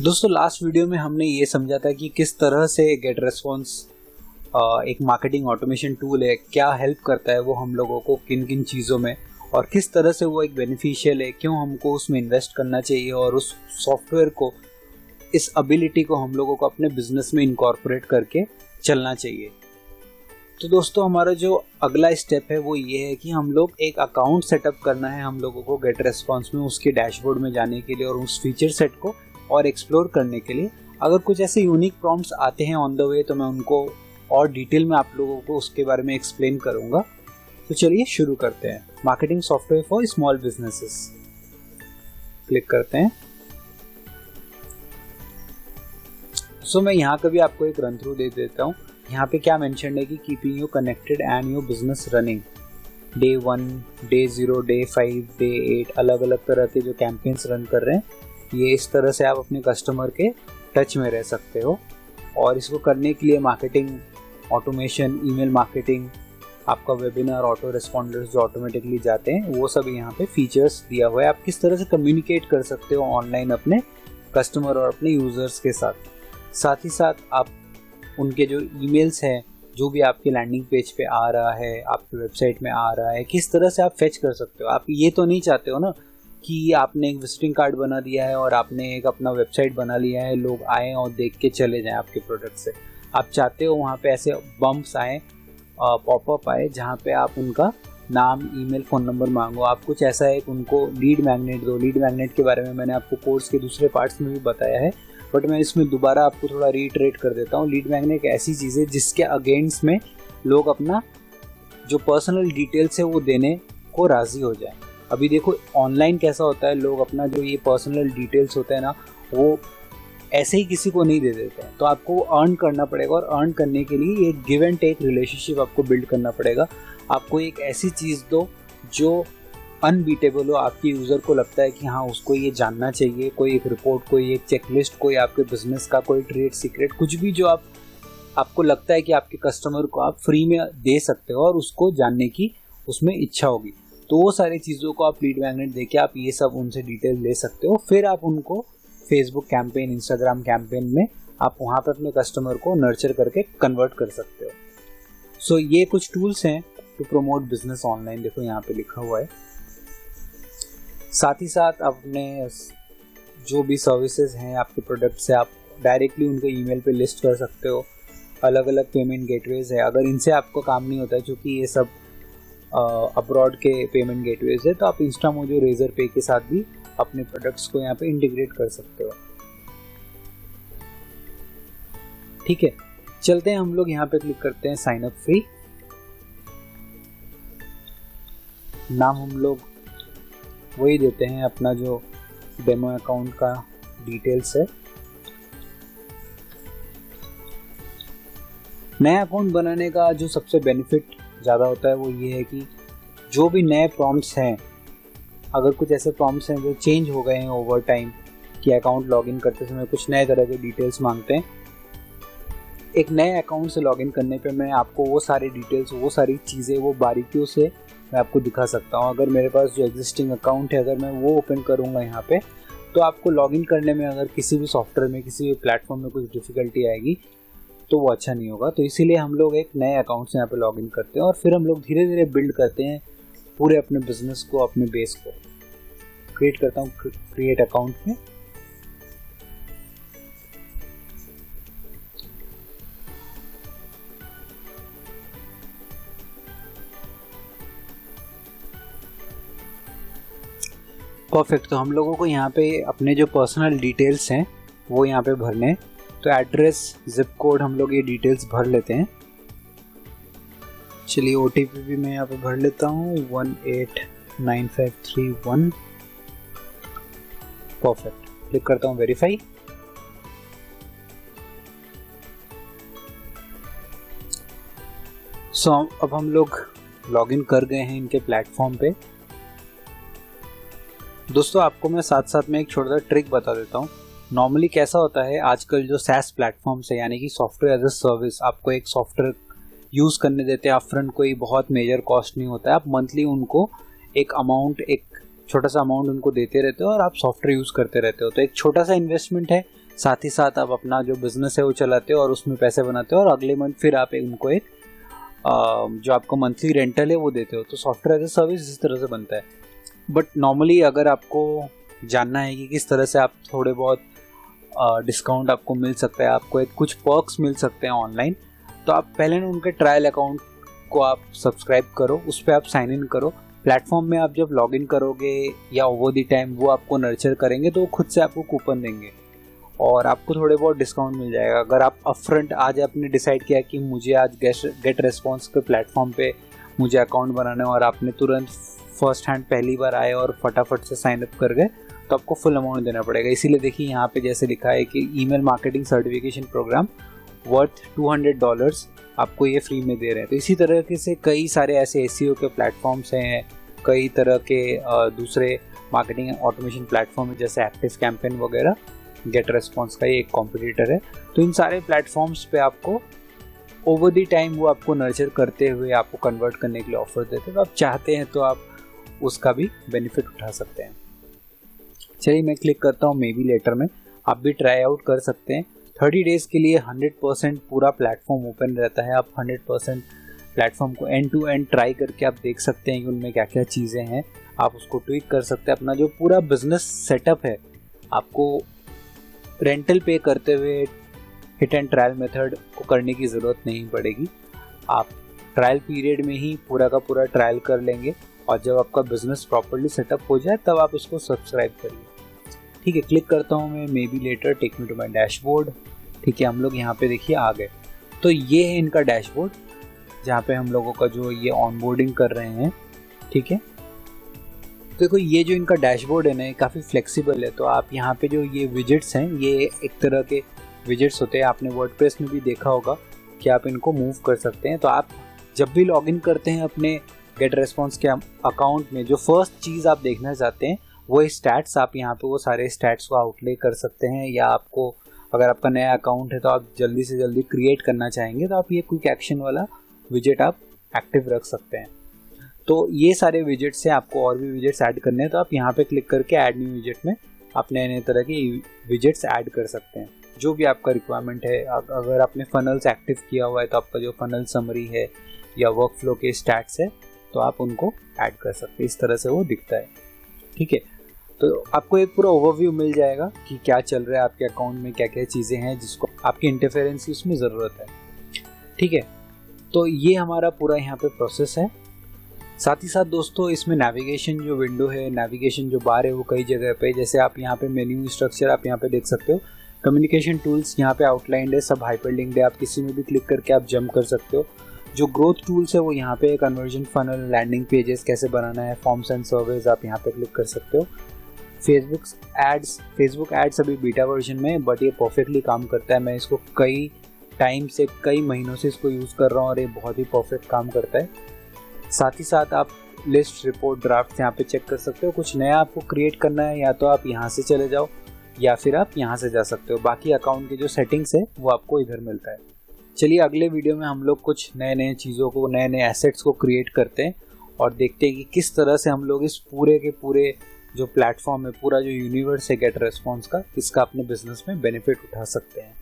दोस्तों last video में हमने ये समझा था कि किस तरह से गेट रेस्पॉन्स एक मार्केटिंग ऑटोमेशन टूल है, क्या हेल्प करता है वो हम लोगों को किन किन चीज़ों में, और किस तरह से वो एक बेनिफिशियल है, क्यों हमको उसमें इन्वेस्ट करना चाहिए और उस सॉफ्टवेयर को, इस एबिलिटी को हम लोगों को अपने बिजनेस में इनकॉर्पोरेट करके चलना चाहिए। तो दोस्तों हमारा जो अगला स्टेप है वो ये है कि हम लोग एक अकाउंट सेटअप करना है हम लोगों को गेट रेस्पॉन्स में, उसके डैशबोर्ड में जाने के लिए और उस फीचर सेट को और एक्सप्लोर करने के लिए। अगर कुछ ऐसे यूनिक प्रॉम्प्ट्स आते हैं ऑन द वे तो मैं उनको और डिटेल में आप लोगों को उसके बारे में एक्सप्लेन करूंगा। तो चलिए शुरू करते हैं। Marketing software for small businesses click करते हैं। सो मैं यहाँ का भी आपको एक रन थ्रू दे देता हूँ। यहाँ पे क्या मेंशन है कि keeping you connected and your business running, day 1, day 0, day 5, day 8, अलग अलग तरह के जो कैंपेन्स रन कर रहे हैं, ये इस तरह से आप अपने कस्टमर के टच में रह सकते हो। और इसको करने के लिए मार्केटिंग ऑटोमेशन, ईमेल मार्केटिंग, आपका वेबिनार, ऑटो रेस्पॉन्डर्स जो ऑटोमेटिकली जाते हैं, वो सब यहाँ पे फीचर्स दिया हुआ है। आप किस तरह से कम्युनिकेट कर सकते हो ऑनलाइन अपने कस्टमर और अपने यूजर्स के साथ ही साथ आप उनके जो ईमेल्स हैं, जो भी आपके लैंडिंग पेज पे आ रहा है, आपके वेबसाइट में आ रहा है, किस तरह से आप फेच कर सकते हो। आप ये तो नहीं चाहते हो ना कि आपने एक विजिटिंग कार्ड बना दिया है और आपने एक अपना वेबसाइट बना लिया है, लोग आएँ और देख के चले जाएं आपके प्रोडक्ट से। आप चाहते हो वहाँ पे ऐसे बम्प्स आए, पॉपअप आए, जहाँ पे आप उनका नाम, ईमेल, फ़ोन नंबर मांगो। आप कुछ ऐसा है उनको लीड मैग्नेट दो। लीड मैग्नेट के बारे में मैंने आपको कोर्स के दूसरे पार्ट्स में भी बताया है, बट मैं इसमें दोबारा आपको थोड़ा रीइटरेट कर देता हूँ। लीड मैग्नेट एक ऐसी चीज़ है जिसके अगेंस्ट में लोग अपना जो पर्सनल डिटेल्स है वो देने को राज़ी हो जाए। अभी देखो ऑनलाइन कैसा होता है, लोग अपना जो ये पर्सनल डिटेल्स होते हैं ना, वो ऐसे ही किसी को नहीं दे देते हैं। तो आपको अर्न करना पड़ेगा, और अर्न करने के लिए एक गिव एंड टेक रिलेशनशिप आपको बिल्ड करना पड़ेगा। आपको एक ऐसी चीज़ दो जो अनबीटेबल हो, आपके यूज़र को लगता है कि हाँ उसको ये जानना चाहिए, कोई एक रिपोर्ट, कोई एक चेकलिस्ट, कोई आपके बिजनेस का कोई ट्रेड सीक्रेट, कुछ भी जो आपको लगता है कि आपके कस्टमर को आप फ्री में दे सकते हो और उसको जानने की उसमें इच्छा होगी। तो वो सारी चीज़ों को आप लीड मैग्नेट देके आप ये सब उनसे डिटेल ले सकते हो। फिर आप उनको फेसबुक कैंपेन, इंस्टाग्राम कैंपेन में आप वहाँ पे अपने कस्टमर को नर्चर करके कन्वर्ट कर सकते हो। सो ये कुछ टूल्स हैं टू प्रमोट बिजनेस ऑनलाइन। देखो यहाँ पे लिखा हुआ है। साथ ही साथ अपने जो भी सर्विसेज हैं, आपके प्रोडक्ट्स से आप डायरेक्टली उनको ईमेल पे लिस्ट कर सकते हो। अलग अलग पेमेंट गेटवेज है, अगर इनसे आपको काम नहीं होता है, क्योंकि ये सब अब्रॉड के पेमेंट गेटवेज है, तो आप इंस्टामोजो, रेजर पे के साथ भी अपने प्रोडक्ट्स को यहाँ पे इंटीग्रेट कर सकते हो। ठीक है, चलते हैं हम लोग यहाँ पे क्लिक करते हैं साइन अप फ्री। नाम हम लोग वही देते हैं अपना जो डेमो अकाउंट का डिटेल्स है। नया अकाउंट बनाने का जो सबसे बेनिफिट ज़्यादा होता है वो ये है कि जो भी नए प्रॉम्प्ट्स हैं, अगर कुछ ऐसे प्रॉम्प्ट्स हैं जो चेंज हो गए हैं ओवर टाइम, कि अकाउंट लॉगिन करते समय कुछ नए तरह के डिटेल्स मांगते हैं, एक नए अकाउंट से लॉगिन करने पे मैं आपको वो सारी डिटेल्स, वो सारी चीज़ें, वो बारीकियों से मैं आपको दिखा सकता हूँ। अगर मेरे पास जो एग्जिस्टिंग अकाउंट है, अगर मैं वो ओपन करूँगा यहाँ पे, तो आपको लॉगिन करने में अगर किसी भी सॉफ्टवेयर में, किसी भी प्लेटफॉर्म में कुछ डिफ़िकल्टी आएगी तो वो अच्छा नहीं होगा। तो इसीलिए हम लोग एक नए अकाउंट से यहाँ पे लॉगिन करते हैं और फिर हम लोग धीरे धीरे बिल्ड करते हैं पूरे अपने बिजनेस को, अपने बेस को। क्रिएट करता हूँ क्रिएट अकाउंट में। परफेक्ट। तो हम लोगों को यहाँ पे अपने जो पर्सनल डिटेल्स हैं वो यहाँ पे भरने हैं। तो एड्रेस, जिप कोड, हम लोग ये डिटेल्स भर लेते हैं। चलिए OTP भी मैं यहाँ पे भर लेता हूँ, 189531। परफेक्ट, क्लिक करता हूँ वेरीफाई। सो अब हम लोग लॉगिन कर गए हैं इनके प्लेटफॉर्म पे। दोस्तों आपको मैं साथ साथ में एक छोटा सा ट्रिक बता देता हूँ। नॉर्मली कैसा होता है, आजकल जो SaaS प्लेटफॉर्म्स है, यानी कि सॉफ्टवेयर एज अ सर्विस, आपको एक सॉफ्टवेयर यूज़ करने देते हैं अपफ्रंट, कोई बहुत मेजर कॉस्ट नहीं होता है। आप मंथली उनको एक छोटा सा अमाउंट उनको देते रहते हो और आप सॉफ्टवेयर यूज़ करते रहते हो। तो एक छोटा सा इन्वेस्टमेंट है साथ ही साथ आप अपना जो बिजनेस है वो चलाते हो और उसमें पैसे बनाते हो, और अगले मंथ फिर आप उनको एक जो आपको मंथली रेंटल है वो देते हो। तो सॉफ्टवेयर एज ए सर्विस इस तरह से बनता है। बट नॉर्मली अगर आपको जानना है कि किस तरह से आप थोड़े बहुत डिस्काउंट आपको मिल सकता है, आपको एक कुछ पर्क्स मिल सकते हैं ऑनलाइन, तो आप पहले ना उनके ट्रायल अकाउंट को आप सब्सक्राइब करो, उस पर आप साइन इन करो। प्लेटफॉर्म में आप जब लॉग इन करोगे या ओवर द टाइम वो आपको नर्चर करेंगे तो खुद से आपको कूपन देंगे और आपको थोड़े बहुत डिस्काउंट मिल जाएगा। अगर आप अपफ्रंट आज आपने डिसाइड किया कि मुझे आज गेट रेस्पॉन्स के प्लेटफॉर्म पे मुझे अकाउंट बनाना है और आपने तुरंत फर्स्ट हैंड पहली बार आए और फटाफट से साइन अप कर गए, तो आपको फुल अमाउंट देना पड़ेगा। इसीलिए देखिए यहाँ पे जैसे लिखा है कि email marketing certification programme worth $200 आपको ये फ्री में दे रहे हैं। तो इसी तरह से कई सारे ऐसे SEO के प्लेटफॉर्म्स हैं, कई तरह के दूसरे मार्केटिंग ऑटोमेशन प्लेटफॉर्म है जैसे एक्टिव कैंपेन वगैरह, गेट रेस्पॉन्स का ही एक कॉम्पिटिटर है। तो इन सारे प्लेटफॉर्म्स पे आपको ओवर द टाइम वो आपको नर्चर करते हुए आपको कन्वर्ट करने के लिए ऑफर देते हैं। तो आप चाहते हैं तो आप उसका भी बेनिफिट उठा सकते हैं। चलिए मैं क्लिक करता हूँ मे बी लेटर में, आप भी ट्राई आउट कर सकते हैं। 30 डेज़ के लिए 100% पूरा प्लेटफॉर्म ओपन रहता है। आप 100% प्लेटफॉर्म को एंड टू एंड ट्राई करके आप देख सकते हैं कि उनमें क्या क्या चीज़ें हैं, आप उसको ट्वीक कर सकते हैं। अपना जो पूरा बिजनेस सेटअप है आपको रेंटल पे करते हुए हिट एंड ट्रायल मेथड को करने की ज़रूरत नहीं पड़ेगी। आप ट्रायल पीरियड में ही पूरा का पूरा ट्रायल कर लेंगे और जब आपका बिजनेस प्रॉपर्ली सेटअप हो जाए तब आप इसको सब्सक्राइब करिए। ठीक है, क्लिक करता हूँ मैं maybe later, take me to my dashboard. ठीक है, हम लोग यहाँ पे देखिए आ गए। तो ये है इनका डैशबोर्ड जहाँ पे हम लोगों का जो ये ऑनबोर्डिंग कर रहे हैं। ठीक है, देखो ये जो इनका डैशबोर्ड है ना ये काफ़ी फ्लेक्सिबल है। तो आप यहाँ पे जो ये विजेट्स हैं ये एक तरह के विजेट्स होते हैं, आपने वर्डप्रेस में भी देखा होगा कि आप इनको मूव कर सकते हैं। तो आप जब भी लॉगिन करते हैं अपने गेट रेस्पॉन्स के अकाउंट में, जो फर्स्ट चीज़ आप देखना चाहते हैं वो स्टैट्स, आप यहाँ पे वो सारे स्टैट्स को आउटले कर सकते हैं। या आपको अगर आपका नया अकाउंट है तो आप जल्दी से जल्दी क्रिएट करना चाहेंगे तो आप ये क्विक एक्शन वाला विजेट आप एक्टिव रख सकते हैं। तो ये सारे विजेट्स से आपको और भी विजेट्स ऐड करने हैं तो आप यहाँ पे क्लिक करके ऐड न्यू विजेट में आप नए नए तरह के विजेट्स ऐड कर सकते हैं जो भी आपका रिक्वायरमेंट है। अगर आपने फनल्स एक्टिव किया हुआ है तो आपका जो फनल समरी है या वर्क फ्लो के स्टैट्स है तो आप उनको ऐड कर सकते हैं। इस तरह से वो दिखता है। ठीक है, तो आपको एक पूरा ओवरव्यू मिल जाएगा कि क्या चल रहा है आपके अकाउंट में, क्या क्या चीज़ें हैं जिसको आपकी इंटरफेरेंस की उसमें ज़रूरत है। ठीक है, तो ये हमारा पूरा यहाँ पे प्रोसेस है। साथ ही साथ दोस्तों इसमें नेविगेशन जो विंडो है, नेविगेशन जो बार है वो कई जगह पे, जैसे आप यहाँ पे मेन्यू स्ट्रक्चर आप यहाँ पे देख सकते हो। कम्युनिकेशन टूल्स यहाँ पे आउटलाइंड है, सब हाइपरलिंक्ड है, आप किसी में भी क्लिक करके आप जंप कर सकते हो। जो ग्रोथ टूल्स है वो यहाँ पे कन्वर्जन फनल, लैंडिंग पेजेस कैसे बनाना है, फॉर्म्स एंड सर्वेज आप यहाँ पे क्लिक कर सकते हो। फेसबुक एड्स अभी बीटा वर्जन में है बट ये परफेक्टली काम करता है। मैं इसको कई टाइम से, कई महीनों से इसको यूज़ कर रहा हूँ और ये बहुत ही परफेक्ट काम करता है। साथ ही साथ आप लिस्ट, रिपोर्ट, ड्राफ्ट यहाँ पे चेक कर सकते हो। कुछ नया आपको क्रिएट करना है या तो आप यहाँ से चले जाओ या फिर आप यहाँ से जा सकते हो। बाकी अकाउंट की जो सेटिंग्स है वो आपको इधर मिलता है। चलिए अगले वीडियो में हम लोग कुछ नए नए चीज़ों को, नए नए एसेट्स को क्रिएट करते हैं और देखते हैं कि किस तरह से हम लोग इस पूरे के पूरे जो प्लेटफॉर्म है, पूरा जो यूनिवर्स है गेट रेस्पॉन्स का, इसका अपने बिजनेस में बेनिफिट उठा सकते हैं।